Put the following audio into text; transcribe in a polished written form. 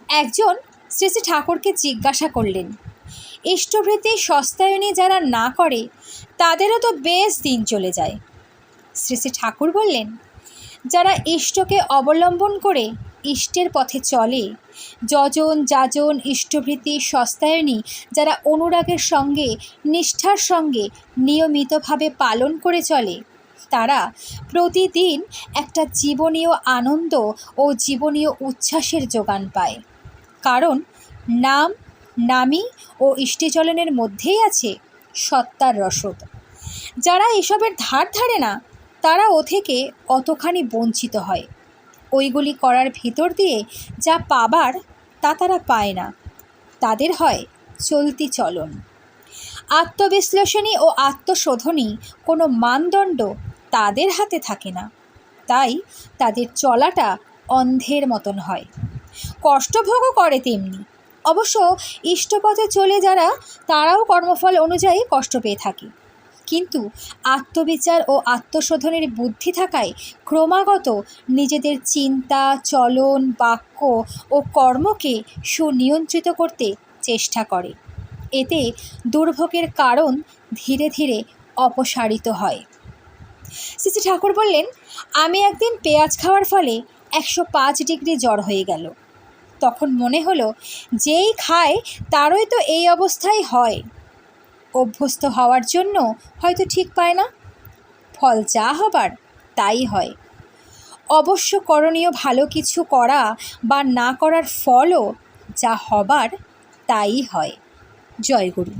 একজন শ্রী শ্রী ঠাকুরকে জিজ্ঞাসা করলেন, ইষ্টভৃতি সস্তায়নী যারা না করে তাদেরও তো বেশ দিন চলে যায়। শ্রী শ্রী ঠাকুর বললেন, যারা ইষ্টকে অবলম্বন করে ইষ্টের পথে চলে, যজন যাজন ইষ্টভৃতি সস্তায়নী যারা অনুরাগের সঙ্গে নিষ্ঠার সঙ্গে নিয়মিতভাবে পালন করে চলে, তারা প্রতিদিন একটা জীবনীয় আনন্দ ও জীবনীয় উচ্ছ্বাসের যোগান পায়। কারণ নাম, নামী ও ইষ্টিচলনের মধ্যেই আছে সত্তার রসদ। যারা এসবের ধার ধারে না, তারা ও থেকে অতখানি বঞ্চিত হয়। ওইগুলি করার ভিতর দিয়ে যা পাবার তা তারা পায় না, তাদের হয় চলতি চলন। আত্মবিশ্লেষণী ও আত্মশোধনী কোনো মানদণ্ড তাদের হাতে থাকে না, তাই তাদের চলাটা অন্ধের মতন হয়। কষ্টভোগও করে তেমনি। অবশ্য ইষ্টপথে চলে যারা, তারাও কর্মফল অনুযায়ী কষ্ট পেয়ে থাকে, কিন্তু আত্মবিচার ও আত্মশোধনের বুদ্ধি থাকায় ক্রমাগত নিজেদের চিন্তা, চলন, বাক্য ও কর্মকে সুনিয়ন্ত্রিত করতে চেষ্টা করে। এতে দুর্ভোগের কারণ ধীরে ধীরে অপসারিত হয়। শ্রী শ্রী ঠাকুর বললেন, আমি একদিন পেঁয়াজ খাওয়ার ফলে 105 ডিগ্রি জ্বর হয়ে গেল। তখন মনে হলো, যেই খায় তারই তো এই অবস্থাই হয়। অভ্যস্ত হওয়ার জন্য হয়তো ঠিক পায় না, ফল যা হবার তাই হয়। অবশ্য করণীয় ভালো কিছু করা বা না করার ফলও যা হবার তাই হয়। জয় গুরু।